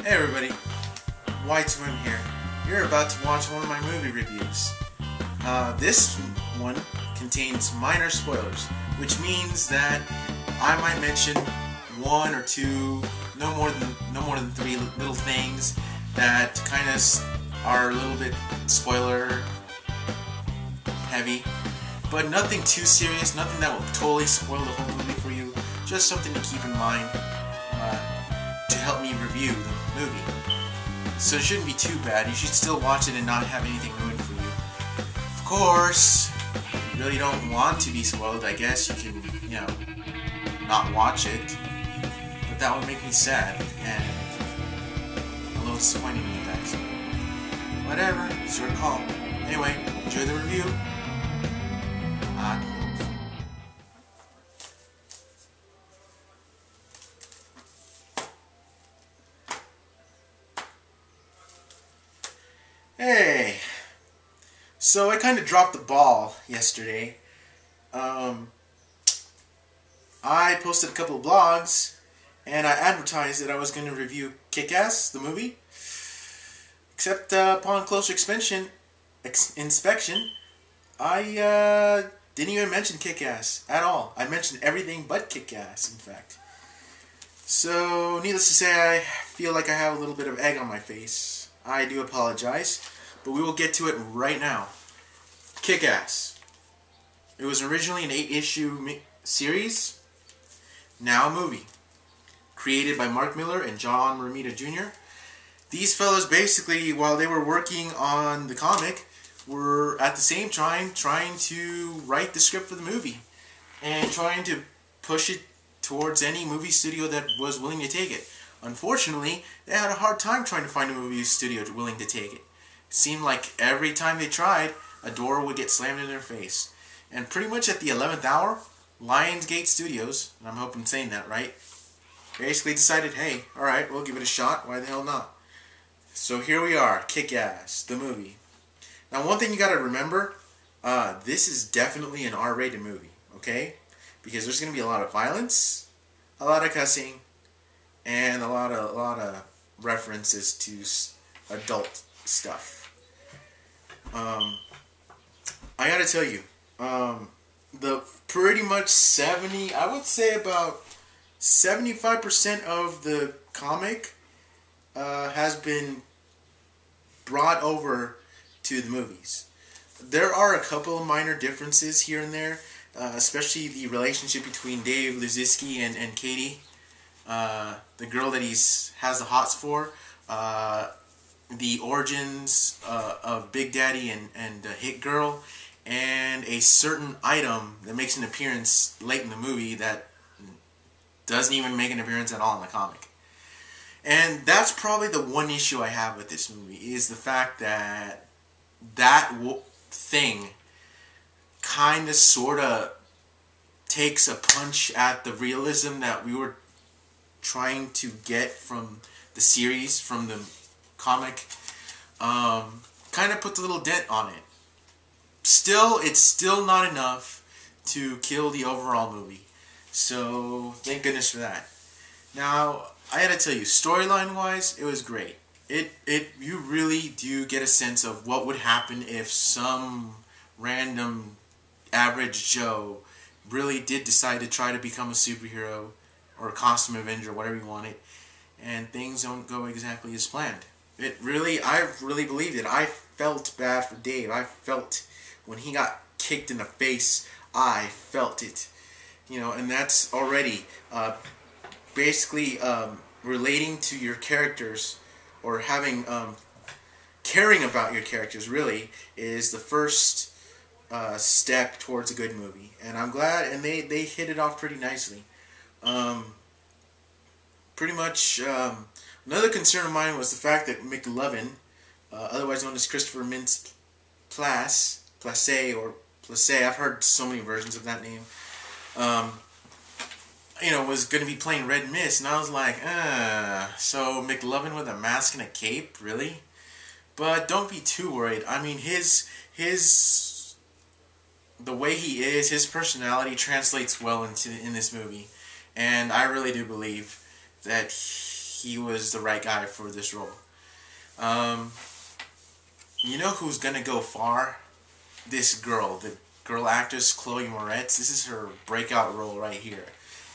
Hey everybody, White Swim here. You're about to watch one of my movie reviews. This one contains minor spoilers, which means that I might mention one or two, no more than three little things that kind of are a little bit spoiler heavy, but nothing too serious, nothing that will totally spoil the whole movie for you. Just something to keep in mind to help me review the movie. So it shouldn't be too bad. You should still watch it and not have anything ruined for you. Of course, if you really don't want to be spoiled, I guess you can, not watch it. But that would make me sad and a little disappointing in you guys. Whatever, it's your call. Anyway, enjoy the review. Hey, so I kind of dropped the ball yesterday. I posted a couple of blogs, and I advertised that I was going to review Kick-Ass, the movie. Except upon closer inspection, I didn't even mention Kick-Ass at all. I mentioned everything but Kick-Ass, in fact. So, needless to say, I feel like I have a little bit of egg on my face. I do apologize, but we will get to it right now. Kick-Ass. It was originally an 8-issue series, now a movie. Created by Mark Millar and John Romita Jr. These fellows basically, while they were working on the comic, were at the same time trying to write the script for the movie and trying to push it towards any movie studio that was willing to take it. Unfortunately, they had a hard time trying to find a movie studio willing to take it. It seemed like every time they tried, a door would get slammed in their face. And pretty much at the 11th hour, Lionsgate Studios, and I'm hoping I'm saying that right, basically decided, hey, alright, we'll give it a shot, why the hell not? So here we are, Kick-Ass, the movie. Now one thing you gotta remember, this is definitely an R-rated movie, okay? Because there's gonna be a lot of violence, a lot of cussing, and a lot of references to adult stuff. I gotta tell you, the pretty much I would say about 75% of the comic has been brought over to the movies. There are a couple of minor differences here and there, especially the relationship between Dave Luzinski and Katie. The girl that he has the hots for, the origins of Big Daddy and Hit Girl, and a certain item that makes an appearance late in the movie that doesn't even make an appearance at all in the comic. And that's probably the one issue I have with this movie, is the fact that thing kind of sort of takes a punch at the realism that we were trying to get from the series, from the comic. Kind of puts a little dent on it. Still, it's still not enough to kill the overall movie. So, thank goodness for that. Now, I gotta tell you, storyline wise, it was great. You really do get a sense of what would happen if some random average Joe really did decide to try to become a superhero or a costume avenger, whatever you want it, and things don't go exactly as planned. I really believed it. I felt bad for Dave. I felt when he got kicked in the face, I felt it. And that's already basically relating to your characters, or having caring about your characters, really, is the first step towards a good movie. And I'm glad, and they hit it off pretty nicely. Pretty much, another concern of mine was the fact that McLovin, otherwise known as Christopher Mintz-Plasse, I've heard so many versions of that name, was going to be playing Red Mist, and I was like, so McLovin with a mask and a cape, really? But don't be too worried. I mean, the way he is, his personality translates well in this movie, and I really do believe that he was the right guy for this role. You know who's gonna go far? This girl, the girl actress Chloe Moretz. This is her breakout role right here,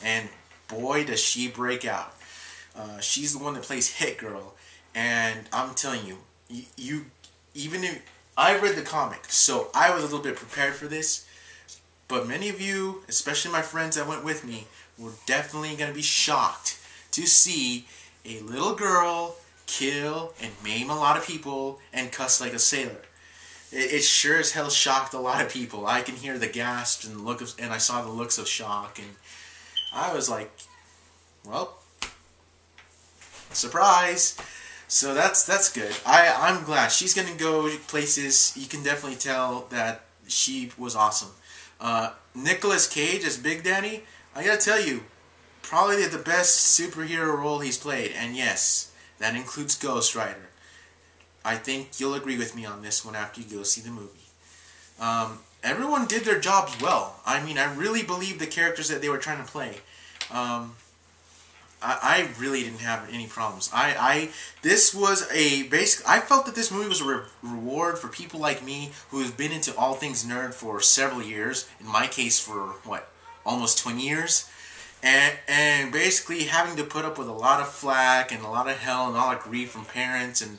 and boy does she break out. She's the one that plays Hit Girl, and I'm telling you, you even if I read the comic, so I was a little bit prepared for this. But many of you, especially my friends that went with me, were definitely going to be shocked to see a little girl kill and maim a lot of people and cuss like a sailor. It sure as hell shocked a lot of people. I can hear the gasps and and I saw the looks of shock, and I was like, well, surprise. So that's good. I'm glad. She's going to go places. You can definitely tell that she was awesome. Nicolas Cage as Big Daddy, I gotta tell you, probably the best superhero role he's played. And yes, that includes Ghost Rider. I think you'll agree with me on this one after you go see the movie. Everyone did their jobs well. I mean, I really believe the characters that they were trying to play. I really didn't have any problems. This was a basic. I felt that this movie was a reward for people like me who have been into all things nerd for several years. In my case, for what, almost 20 years, and basically having to put up with a lot of flack and a lot of hell and a lot of grief from parents and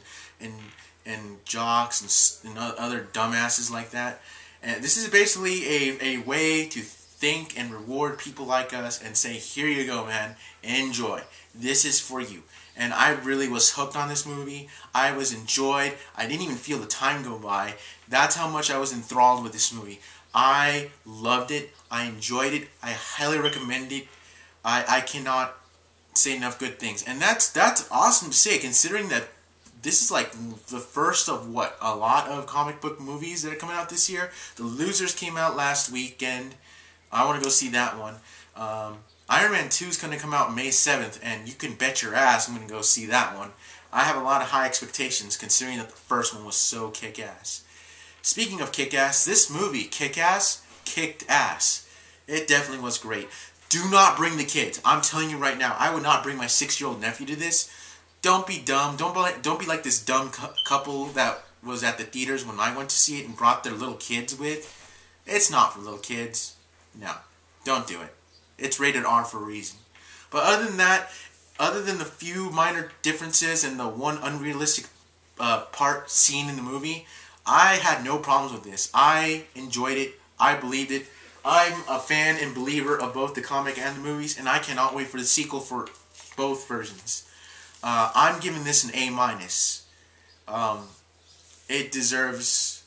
jocks and other dumbasses like that. And this is basically a way to thank and reward people like us and say, here you go, man, enjoy. This is for you. And I really was hooked on this movie. I was enjoyed. I didn't even feel the time go by. That's how much I was enthralled with this movie. I loved it. I enjoyed it. I highly recommend it. I cannot say enough good things. And that's awesome to say, considering that this is like the first of what, a lot of comic book movies that are coming out this year. The Losers came out last weekend. I want to go see that one. Iron Man 2 is going to come out May 7th, and you can bet your ass I'm going to go see that one. I have a lot of high expectations, considering that the first one was so kick-ass. Speaking of kick-ass, this movie, Kick-Ass, kicked ass. It definitely was great. Do not bring the kids. I'm telling you right now, I would not bring my 6-year-old nephew to this. Don't be dumb. Don't be like this dumb couple that was at the theaters when I went to see it and brought their little kids with. It's not for little kids. No, don't do it. It's rated R for a reason. But other than that, other than the few minor differences and the one unrealistic part seen in the movie, I had no problems with this. I enjoyed it. I believed it. I'm a fan and believer of both the comic and the movies, and I cannot wait for the sequel for both versions. I'm giving this an A-. It deserves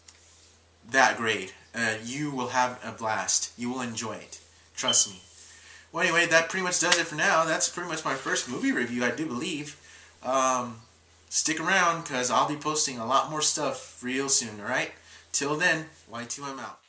that grade. You will have a blast. You will enjoy it. Trust me. Well, anyway, that pretty much does it for now. That's pretty much my first movie review, I do believe. Stick around, because I'll be posting a lot more stuff real soon, alright? Till then, Y2M out.